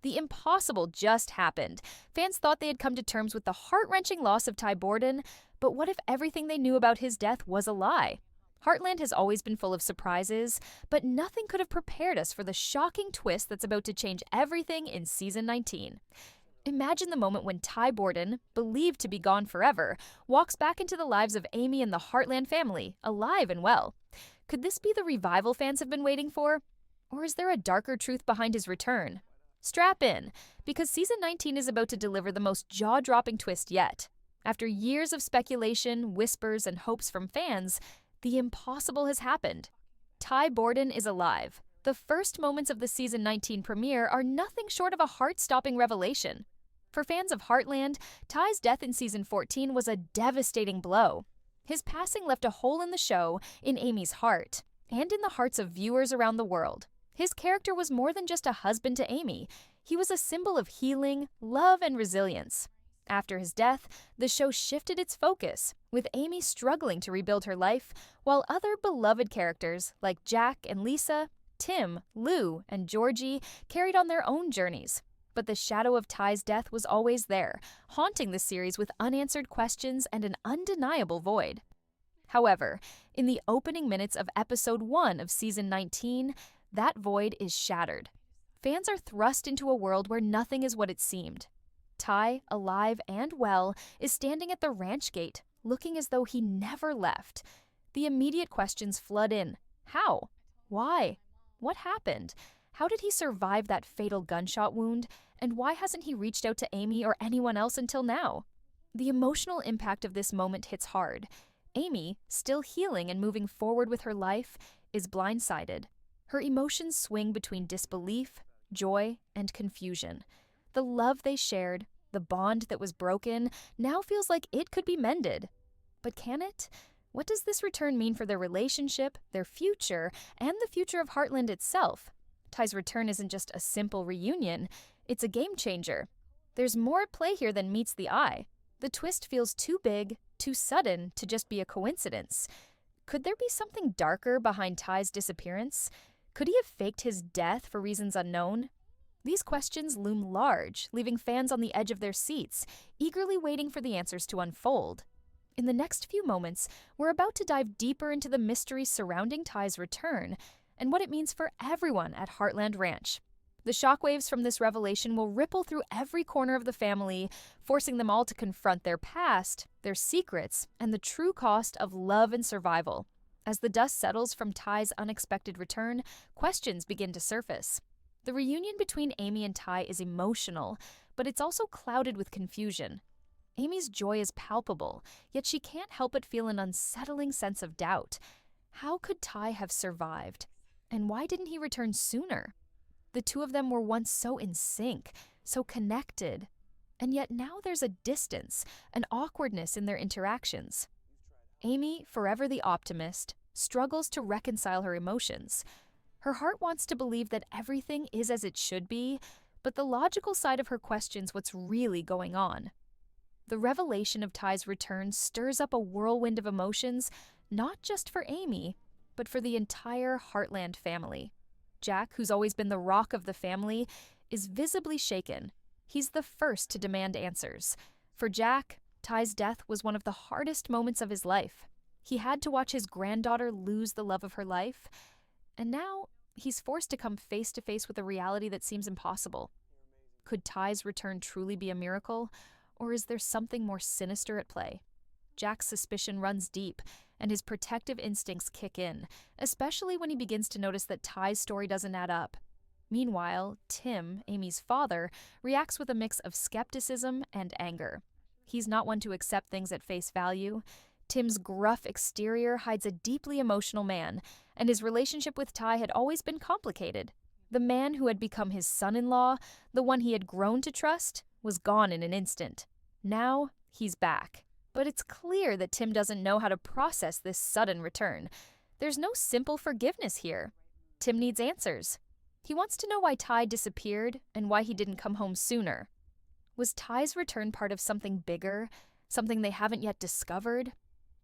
The impossible just happened. Fans thought they had come to terms with the heart-wrenching loss of Ty Borden, but what if everything they knew about his death was a lie? Heartland has always been full of surprises, but nothing could have prepared us for the shocking twist that's about to change everything in Season 19. Imagine the moment when Ty Borden, believed to be gone forever, walks back into the lives of Amy and the Heartland family, alive and well. Could this be the revival fans have been waiting for? Or is there a darker truth behind his return? Strap in, because Season 19 is about to deliver the most jaw-dropping twist yet. After years of speculation, whispers, and hopes from fans, the impossible has happened. Ty Borden is alive. The first moments of the Season 19 premiere are nothing short of a heart-stopping revelation. For fans of Heartland, Ty's death in Season 14 was a devastating blow. His passing left a hole in the show, in Amy's heart, and in the hearts of viewers around the world. His character was more than just a husband to Amy. He was a symbol of healing, love, and resilience. After his death, the show shifted its focus, with Amy struggling to rebuild her life, while other beloved characters like Jack and Lisa, Tim, Lou, and Georgie carried on their own journeys. But the shadow of Ty's death was always there, haunting the series with unanswered questions and an undeniable void. However, in the opening minutes of Episode 1 of Season 19, that void is shattered. Fans are thrust into a world where nothing is what it seemed. Ty, alive and well, is standing at the ranch gate, looking as though he never left. The immediate questions flood in. How? Why? What happened? How did he survive that fatal gunshot wound? And why hasn't he reached out to Amy or anyone else until now? The emotional impact of this moment hits hard. Amy, still healing and moving forward with her life, is blindsided. Her emotions swing between disbelief, joy, and confusion. The love they shared, the bond that was broken, now feels like it could be mended. But can it? What does this return mean for their relationship, their future, and the future of Heartland itself? Ty's return isn't just a simple reunion, it's a game changer. There's more at play here than meets the eye. The twist feels too big, too sudden to just be a coincidence. Could there be something darker behind Ty's disappearance? Could he have faked his death for reasons unknown? These questions loom large, leaving fans on the edge of their seats, eagerly waiting for the answers to unfold. In the next few moments, we're about to dive deeper into the mystery surrounding Ty's return and what it means for everyone at Heartland Ranch. The shockwaves from this revelation will ripple through every corner of the family, forcing them all to confront their past, their secrets, and the true cost of love and survival. As the dust settles from Ty's unexpected return, questions begin to surface. The reunion between Amy and Ty is emotional, but it's also clouded with confusion. Amy's joy is palpable, yet she can't help but feel an unsettling sense of doubt. How could Ty have survived? And why didn't he return sooner? The two of them were once so in sync, so connected. And yet now there's a distance, an awkwardness in their interactions. Amy, forever the optimist, struggles to reconcile her emotions. Her heart wants to believe that everything is as it should be, but the logical side of her questions what's really going on. The revelation of Ty's return stirs up a whirlwind of emotions, not just for Amy, but for the entire Heartland family. Jack, who's always been the rock of the family, is visibly shaken. He's the first to demand answers. For Jack, Ty's death was one of the hardest moments of his life. He had to watch his granddaughter lose the love of her life, and now he's forced to come face to face with a reality that seems impossible. Could Ty's return truly be a miracle, or is there something more sinister at play? Jack's suspicion runs deep, and his protective instincts kick in, especially when he begins to notice that Ty's story doesn't add up. Meanwhile, Tim, Amy's father, reacts with a mix of skepticism and anger. He's not one to accept things at face value. Tim's gruff exterior hides a deeply emotional man, and his relationship with Ty had always been complicated. The man who had become his son-in-law, the one he had grown to trust, was gone in an instant. Now, he's back. But it's clear that Tim doesn't know how to process this sudden return. There's no simple forgiveness here. Tim needs answers. He wants to know why Ty disappeared and why he didn't come home sooner. Was Ty's return part of something bigger, something they haven't yet discovered?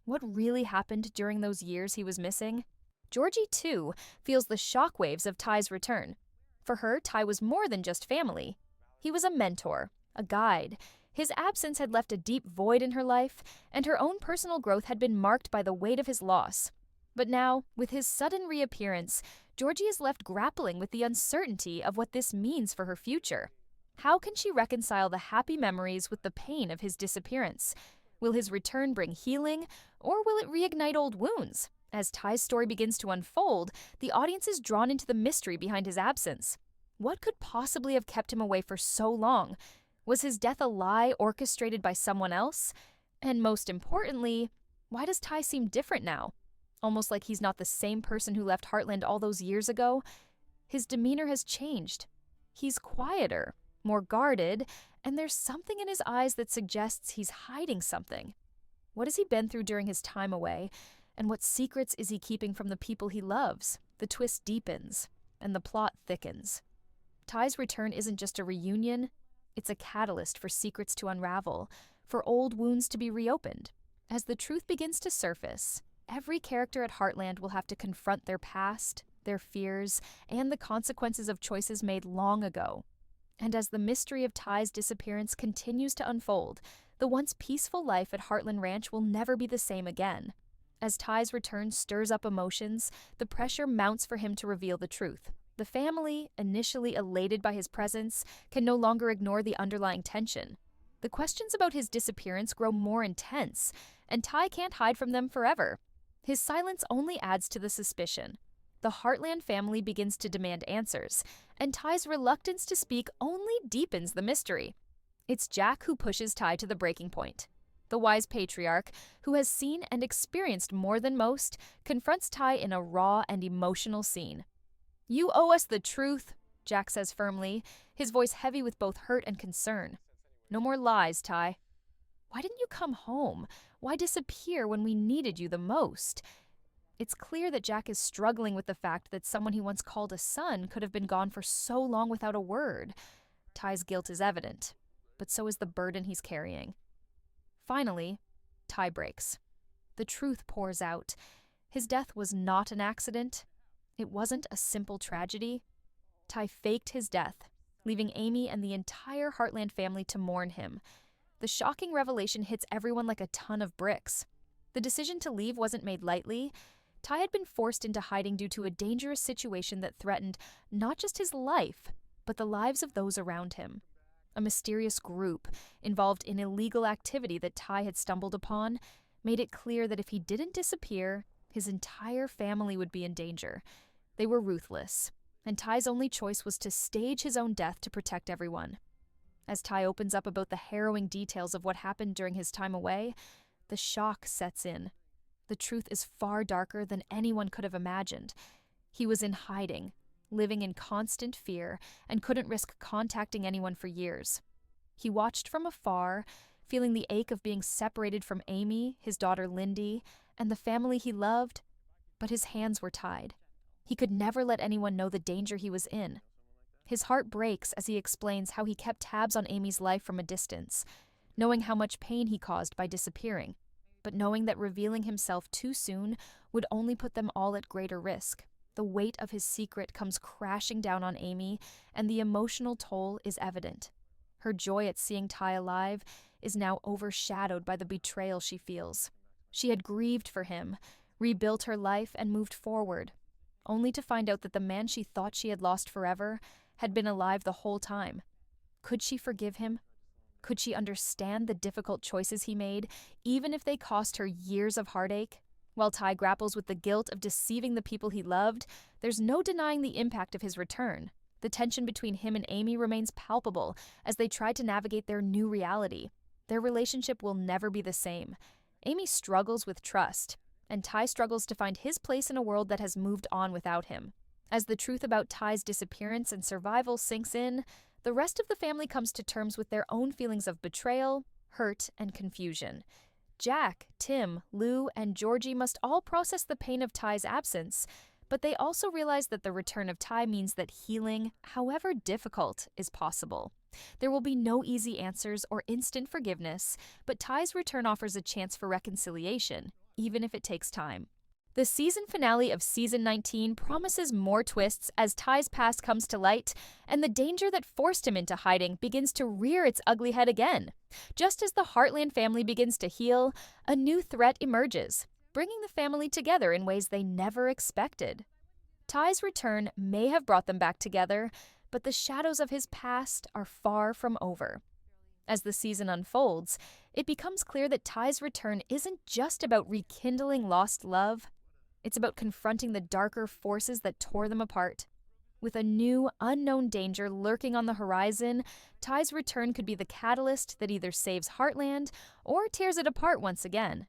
What really happened during those years he was missing? Georgie, too, feels the shockwaves of Ty's return. For her, Ty was more than just family. He was a mentor, a guide. His absence had left a deep void in her life, and her own personal growth had been marked by the weight of his loss. But now, with his sudden reappearance, Georgie is left grappling with the uncertainty of what this means for her future. How can she reconcile the happy memories with the pain of his disappearance? Will his return bring healing, or will it reignite old wounds? As Ty's story begins to unfold, the audience is drawn into the mystery behind his absence. What could possibly have kept him away for so long? Was his death a lie orchestrated by someone else? And most importantly, why does Ty seem different now? Almost like he's not the same person who left Heartland all those years ago. His demeanor has changed. He's quieter, more guarded, and there's something in his eyes that suggests he's hiding something. What has he been through during his time away, and what secrets is he keeping from the people he loves? The twist deepens, and the plot thickens. Ty's return isn't just a reunion, it's a catalyst for secrets to unravel, for old wounds to be reopened. As the truth begins to surface, every character at Heartland will have to confront their past, their fears, and the consequences of choices made long ago. And as the mystery of Ty's disappearance continues to unfold, the once peaceful life at Heartland Ranch will never be the same again. As Ty's return stirs up emotions, the pressure mounts for him to reveal the truth. The family, initially elated by his presence, can no longer ignore the underlying tension. The questions about his disappearance grow more intense, and Ty can't hide from them forever. His silence only adds to the suspicion. The Heartland family begins to demand answers, and Ty's reluctance to speak only deepens the mystery. It's Jack who pushes Ty to the breaking point. The wise patriarch, who has seen and experienced more than most, confronts Ty in a raw and emotional scene. "You owe us the truth," Jack says firmly, his voice heavy with both hurt and concern. "No more lies, Ty. Why didn't you come home? Why disappear when we needed you the most?" It's clear that Jack is struggling with the fact that someone he once called a son could have been gone for so long without a word. Ty's guilt is evident, but so is the burden he's carrying. Finally, Ty breaks. The truth pours out. His death was not an accident. It wasn't a simple tragedy. Ty faked his death, leaving Amy and the entire Heartland family to mourn him. The shocking revelation hits everyone like a ton of bricks. The decision to leave wasn't made lightly. Ty had been forced into hiding due to a dangerous situation that threatened not just his life, but the lives of those around him. A mysterious group involved in illegal activity that Ty had stumbled upon made it clear that if he didn't disappear, his entire family would be in danger. They were ruthless, and Ty's only choice was to stage his own death to protect everyone. As Ty opens up about the harrowing details of what happened during his time away, the shock sets in. The truth is far darker than anyone could have imagined. He was in hiding, living in constant fear, and couldn't risk contacting anyone for years. He watched from afar, feeling the ache of being separated from Amy, his daughter Lindy, and the family he loved, but his hands were tied. He could never let anyone know the danger he was in. His heart breaks as he explains how he kept tabs on Amy's life from a distance, knowing how much pain he caused by disappearing, but knowing that revealing himself too soon would only put them all at greater risk. The weight of his secret comes crashing down on Amy, and the emotional toll is evident. Her joy at seeing Ty alive is now overshadowed by the betrayal she feels. She had grieved for him, rebuilt her life, and moved forward, only to find out that the man she thought she had lost forever had been alive the whole time. Could she forgive him? Could she understand the difficult choices he made, even if they cost her years of heartache? While Ty grapples with the guilt of deceiving the people he loved, there's no denying the impact of his return. The tension between him and Amy remains palpable as they try to navigate their new reality. Their relationship will never be the same. Amy struggles with trust, and Ty struggles to find his place in a world that has moved on without him. As the truth about Ty's disappearance and survival sinks in, the rest of the family comes to terms with their own feelings of betrayal, hurt, and confusion. Jack, Tim, Lou, and Georgie must all process the pain of Ty's absence, but they also realize that the return of Ty means that healing, however difficult, is possible. There will be no easy answers or instant forgiveness, but Ty's return offers a chance for reconciliation, even if it takes time. The season finale of season 19 promises more twists as Ty's past comes to light, and the danger that forced him into hiding begins to rear its ugly head again. Just as the Heartland family begins to heal, a new threat emerges, bringing the family together in ways they never expected. Ty's return may have brought them back together, but the shadows of his past are far from over. As the season unfolds, it becomes clear that Ty's return isn't just about rekindling lost love. It's about confronting the darker forces that tore them apart. With a new, unknown danger lurking on the horizon, Ty's return could be the catalyst that either saves Heartland or tears it apart once again.